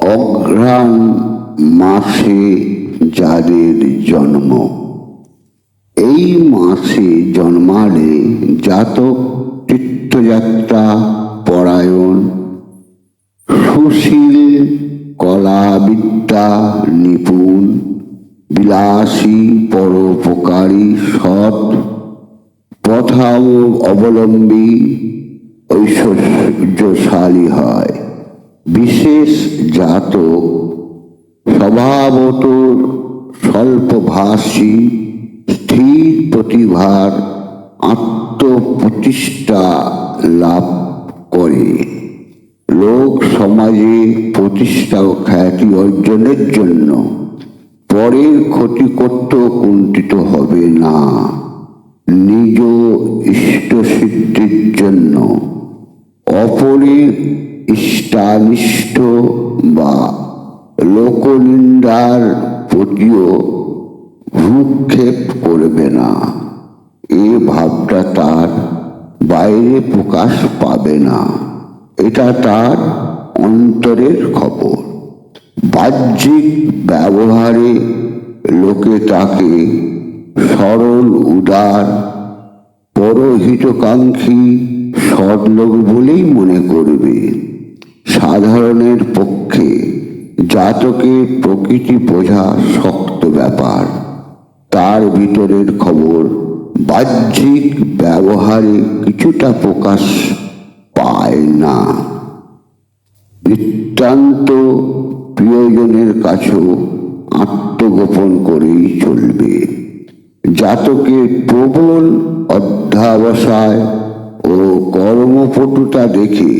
অঘ্রাণ মাসে যাদের জন্ম, এই মাসে জন্মালে জাতক তীর্থযাত্রা পরায়ণ, সুশীল, কলাবিদ্যা নিপুণ, বিলাসী, পরোপকারী, সৎ পথাও অবলম্বী, ঐশ্বর্যশালী হয়। বিশেষ জাতক স্বভাবত স্বল্পভাষী, স্থির প্রতিভার আত্মপ্রতিষ্ঠা লাভ করে। লোক সমাজে প্রতিষ্ঠা ও খ্যাতি অর্জনের জন্য পরের ক্ষতি করতেও কুণ্ঠিত হবে না। নিজ ইষ্টসিদ্ধির জন্য অপরের ইষ্টানিষ্ট বা লোকনিন্দার প্রতিও ভ্রূক্ষেপ করবে না। এ ভাবটা তার বাইরে প্রকাশ পাবে না, এটা তার অন্তরের খবর। বাহ্যিক ব্যবহারে লোকে তাকে সরল, উদার, পরহিতকাঙ্ক্ষী, সৎলোক বলেই মনে করবে। সাধারণের পক্ষে জাতকের প্রকৃতি বোঝা শক্ত ব্যাপার। তার ভিতরের খবর বাহ্যিক ব্যবহারে কিছুটা প্রকাশ পায় না। নিতান্ত প্রিয়জনের কাছেও আত্মগোপন করেই চলবে। জাতকের প্রবল অধ্যবসায় ও কর্মপটুতা দেখে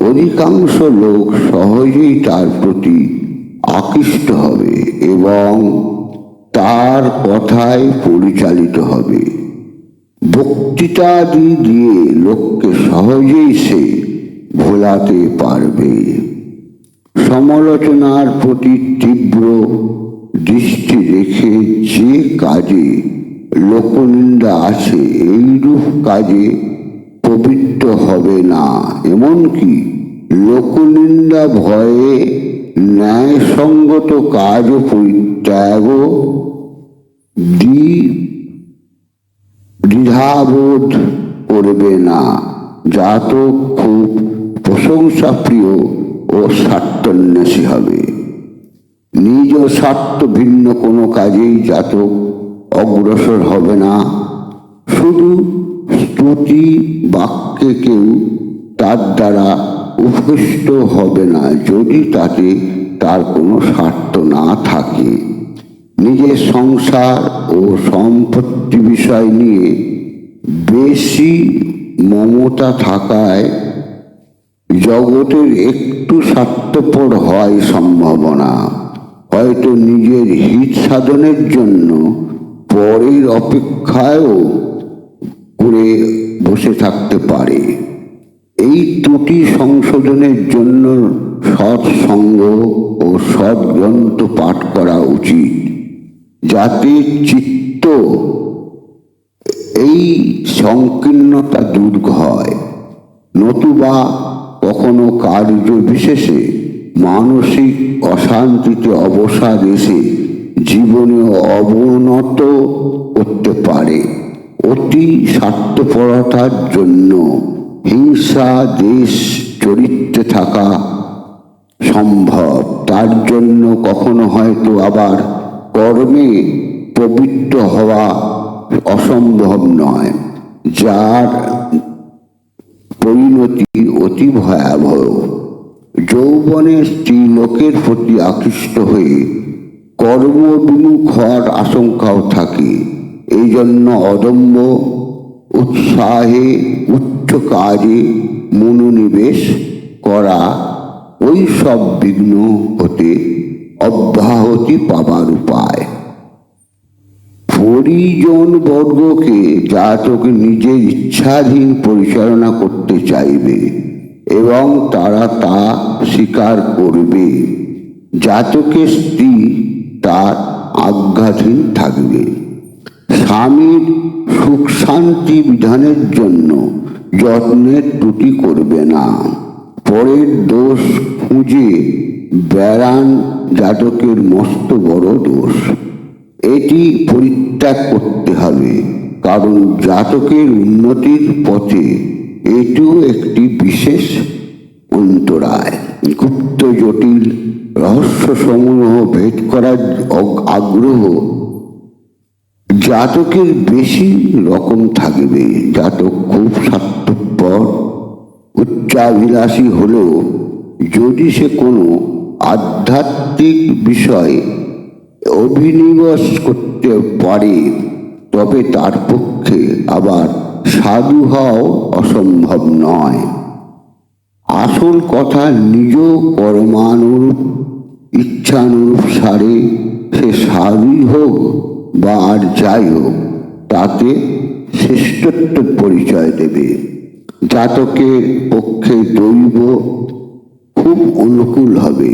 অধিকাংশ লোক সহজেই তার প্রতি আকৃষ্ট হবে এবং তার কথায় পরিচালিত হবে। বক্তৃতাদি দিয়ে লোককে সহজেই সে ভোলাতে পারবে। সমালোচনার প্রতি তীব্র দৃষ্টি রেখে যে কাজে লোকনিন্দা আছে এইরূপ কাজে প্রবৃত্ত হবে না। এমনকি লোকনিন্দা ভয়ে ন্যায়সঙ্গত কাজ পরিত্যাগ দ্বিধাবোধ করবে না। জাতক খুব প্রশংসাপ্রিয় ও স্বার্থন্বেষী হবে। নিজ স্বার্থ ভিন্ন কোনো কাজেই জাতক অগ্রসর হবে না। শুধু স্তুতি বাক্যে কেউ তার দ্বারা উপকৃষ্ট হবে না যদি তাতে তার কোনো স্বার্থ না থাকে। নিজের সংসার ও সম্পত্তি বিষয় নিয়ে বেশি মমতা থাকায় জগতের একটু স্বার্থপর হয় সম্ভাবনা। হয়তো নিজের হিত সাধনের জন্য পরের অপেক্ষায়ও করে বসে থাকতে পারে। এই ত্রুটি সংশোধনের জন্য সৎসঙ্গ ও সৎগ্রন্থ পাঠ করা উচিত, যাতে চিত্ত এই সংকীর্ণতা দূর হয়। নতুবা কখনো কার্য বিশেষে মানসিক অশান্তিতে অবসাদ এসে জীবনে অবনত করতে পারে। অতি স্বার্থপরতার জন্য হিংসা, দেশ চরিত্রে থাকা সম্ভব। তার জন্য কখনো হয়তো আবার কর্মে প্রবৃত্ত হওয়া অসম্ভব নয়, যার পরিণতি অতি ভয়াবহ। যৌবনে স্ত্রীলোকের প্রতি আকৃষ্ট হয়ে কর্মবিমুখ হওয়ার আশঙ্কাও থাকে। এই জন্য অদম্য উৎসাহে উচ্চ কাজে মনোনিবেশ করা ওই সব বিঘ্ন হতে অব্যাহতি পাবার উপায়। পরিজন বর্গকে জাতক নিজের ইচ্ছাধীন পরিচালনা করতে চাইবে এবং তারা তা স্বীকার করবে। জাতকের স্ত্রী তার আজ্ঞাধীন থাকবে। স্বামীর সুখ শান্তি বিধানের জন্য যত্নের ত্রুটি করবে না। পরের দোষ খুঁজে ব্যারান জাতকের মস্ত বড় দোষ। এটি পরিত্যাগ করতে হবে, কারণ জাতকের উন্নতির পথে এটিও একটি বিশেষ অন্তরায়। গুপ্ত জটিল রহস্যসমূহ ভেদ করার আগ্রহ জাতকের বেশি রকম থাকবে। জাতক খুব স্বার্থপর, উচ্চাভিলাষী হলেও যদি সে কোনো আধ্যাত্মিক বিষয় অভিনিবেশ করতে পারে, তবে তার পক্ষে আবার সাধু হওয়াও অসম্ভব নয়। আসল কথা, নিজ কর্মানুরূপ ইচ্ছানুসারে সে সাধুই হোক বা আর যাই হোক, তাতে শ্রেষ্ঠত্ব পরিচয় দেবে। জাতকের পক্ষে দৈব খুব অনুকূল হবে।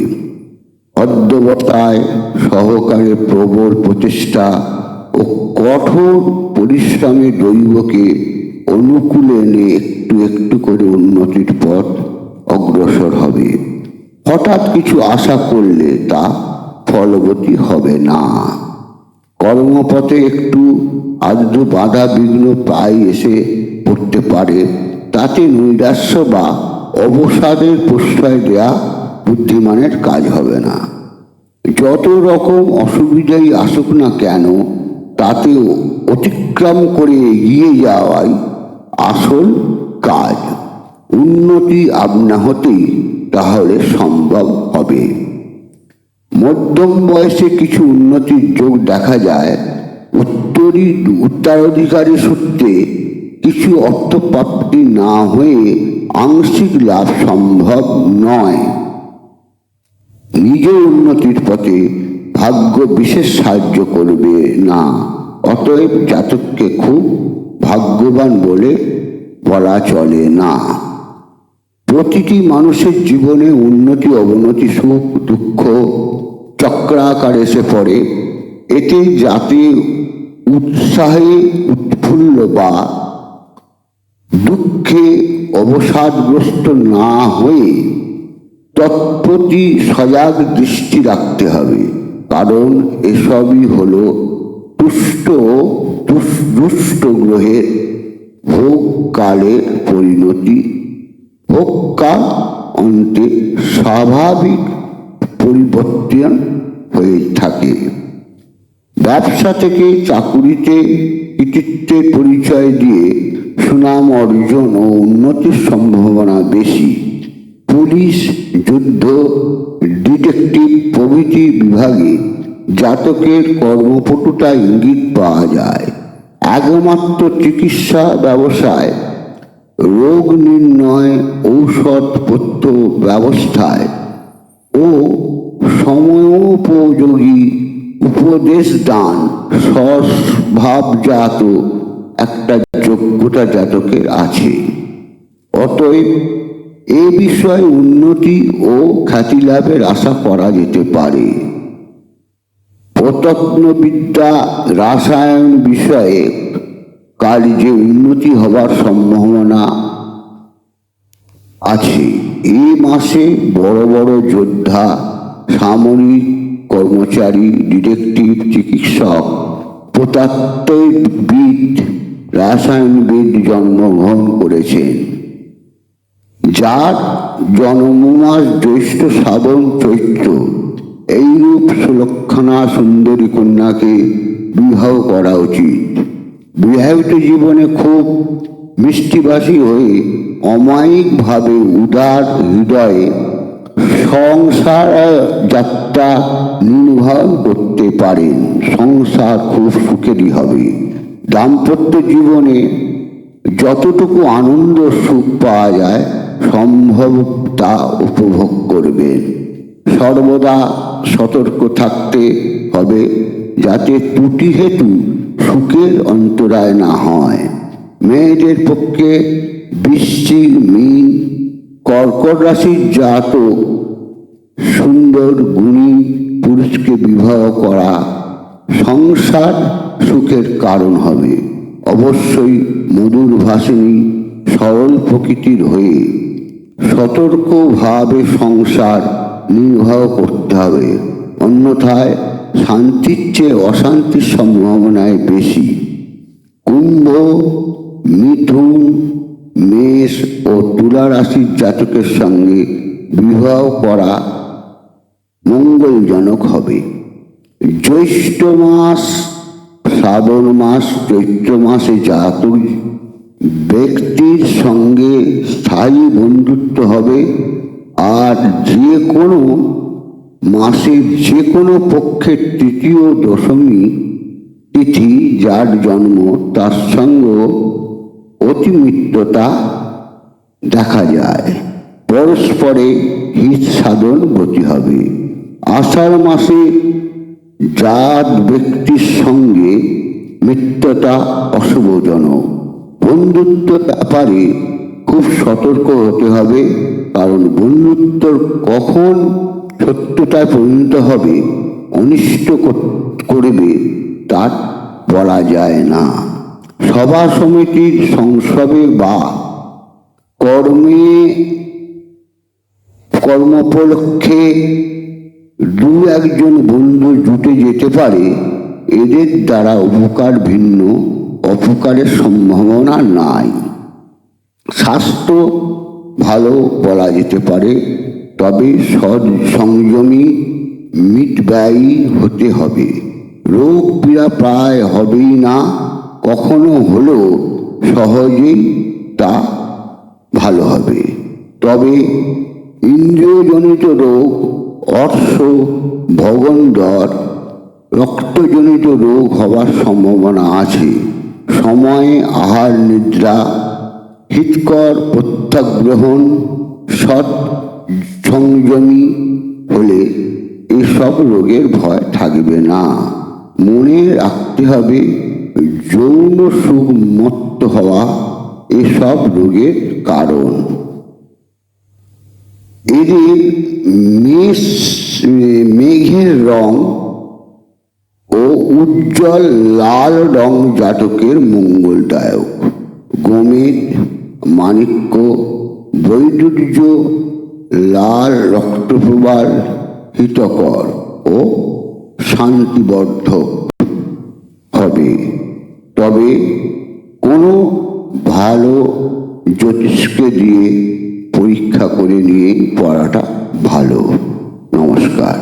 অধ্যবসায় সহকারে প্রবল প্রচেষ্টা ও কঠোর পরিশ্রমে দৈবকে অনুকূলে এনে একটু একটু করে উন্নতির পথ অগ্রসর হবে। হঠাৎ কিছু আশা করলে তা ফলবতী হবে না। কর্মপথে একটু আধটু বাধা বিঘ্ন প্রায় এসে পড়তে পারে, তাতে নৈরাশ্য বা অবসাদের প্রশ্রয় দেয়া বুদ্ধিমানের কাজ হবে না। যত রকম অসুবিধাই আসুক না কেন, তাতেও অতিক্রম করে এগিয়ে যাওয়াই আসল কাজ। উন্নতি আপনা হতেই তাহলে সম্ভব হবে। মধ্যম বয়সে কিছু উন্নতির যোগ দেখা যায়। উত্তরাধিকারী সূত্রে কিছু অর্থপ্রাপ্তি না হয়ে আংশিক লাভ সম্ভব নয়। নিজের উন্নতির পথে ভাগ্য বিশেষ সাহায্য করবে না। অতএব জাতককে খুব ভাগ্যবান বলে বলা চলে না। প্রতিটি মানুষের জীবনে উন্নতি অবনতি, সুখ দুঃখ চক্রাকারে এসে পড়ে। এতে যাতে উৎসাহে উৎফুল্ল বা দুঃখে অবসাদগ্রস্ত না হয়ে তৎপ্রতি সজাগ দৃষ্টি রাখতে হবে, কারণ এসবই হল দুষ্ট গ্রহের ভোগকালের পরিণতি। ভোগকাল অন্তে স্বাভাবিক পরিবর্তন হয়ে থাকে। ব্যবসা থেকে চাকুরিতে কৃতিত্বের পরিচয় দিয়ে সুনাম অর্জন ও উন্নতির সম্ভাবনা বেশি। পুলিশ, যুদ্ধ, ডিটেকটিভ প্রভৃতি বিভাগে জাতকের কর্মপটুতা ইঙ্গিত পাওয়া যায়। একমাত্র চিকিৎসা ব্যবসায়, রোগ নির্ণয়, ঔষধপত্র ব্যবস্থায় ও সময়োপযোগী উপদেশ দান স্বভাবজাত একটা যোগ্যতা জাতকের আছে। অতএব এ বিষয়ে উন্নতি ও খ্যাতি লাভের আশা করা যেতে পারে। প্রত্নবিদ্যা, রসায়ন বিষয়ে কার্যে উন্নতি হবার সম্ভাবনা আছে। এই মাসে বড় বড় যোদ্ধা, সামরিক কর্মচারী, ডিটেকটিভ, চিকিৎসক, প্রত্নতত্ত্ববিদ, রসায়নবিদ জন্মগ্রহণ করেছেন। যার জন্মমাস জ্যৈষ্ঠ, শ্রাবণ, চৈত্র, এইরূপ সুলক্ষণা সুন্দরী কন্যাকে বিবাহ করা উচিত। বিবাহিত জীবনে খুব মিষ্টিভাষী হয়ে অমায়িকভাবে উদার হৃদয়ে সংসার যাত্রা নির্বাহ করতে পারেন। সংসার খুব সুখেরই হবে। দাম্পত্য জীবনে যতটুকু আনন্দ সুখ পাওয়া যায় সম্ভব তা উপভোগ করবেন। সর্বদা সতর্ক থাকতে হবে যাতে ত্রুটি হেতু সুখের অন্তরায় না হয়। মেয়েদের পক্ষে বৃশ্চিক, মীন, কর্কট রাশির জাতক সুন্দর গুণী পুরুষকে বিবাহ করা সংসার সুখের কারণ হবে। অবশ্যই মধুর ভাষিণী, সরল প্রকৃতির হয়ে সতর্কভাবে সংসার নির্বাহ করতে হবে, অন্যথায় শান্তির চেয়ে অশান্তির সম্ভাবনায় বেশি। কুম্ভ, মিথুন, মেষ ও তুলা রাশির জাতকের সঙ্গে বিবাহ করা মঙ্গলজনক হবে। জ্যৈষ্ঠ মাস, শ্রাবণ মাস, চৈত্র মাসে জাতক ব্যক্তির সঙ্গে স্থায়ী বন্ধুত্ব হবে। আর যে কোনো মাসের যে কোনো পক্ষের তৃতীয় দশমী তিথি যার জন্ম তার সঙ্গে অতি মিত্রতা দেখা যায়। পরস্পরে হিত সাধন গতি হবে। আষাঢ় মাসে জাত ব্যক্তির সঙ্গে মিত্রতা অশুভজনক। বন্ধুত্ব ব্যাপারে খুব সতর্ক হতে হবে, কারণ বন্ধুত্ব কখন সত্যতায় পরিণত হবে, অনিষ্ট করবে তা বলা যায় না। সভা সমিতির সংসবে বা কর্মোপলক্ষে দু একজন বন্ধু জুটে যেতে পারে। এদের দ্বারা উপকার ভিন্ন অপকারের সম্ভাবনা নাই। স্বাস্থ্য ভালো বলা যেতে পারে, তবে সংযমী মিতব্যয়ী হতে হবে। রোগ পীড়া প্রায় হবেই না, কখনো হলেও সহজেই তা ভালো হবে। তবে ইন্দ্রিয়জনিত রোগ, অর্শ, ভগন্দর, রক্তজনিত রোগ হবার সম্ভাবনা আছে। সময়ে আহার নিদ্রা, হিতকর প্রত্যাগ্রহণ, সৎ সংযমী হলে এসব রোগের ভয় থাকবে না। মনে রাখতে হবে, যৌন সুখ মত্ত হওয়া এসব রোগের কারণ। এদের মেঘের রং ও উজ্জ্বল লাল রং জাতকের মঙ্গলদায়ক। গোমেদ, মাণিক্য, বৈডুর্য, লাল রক্তপ্রবাল হিতকর ও শান্তিবর্ধক হবে। তবে কোনো ভালো জ্যোতিষকে দিয়ে পরীক্ষা করে নিয়ে পড়াটা ভালো। নমস্কার।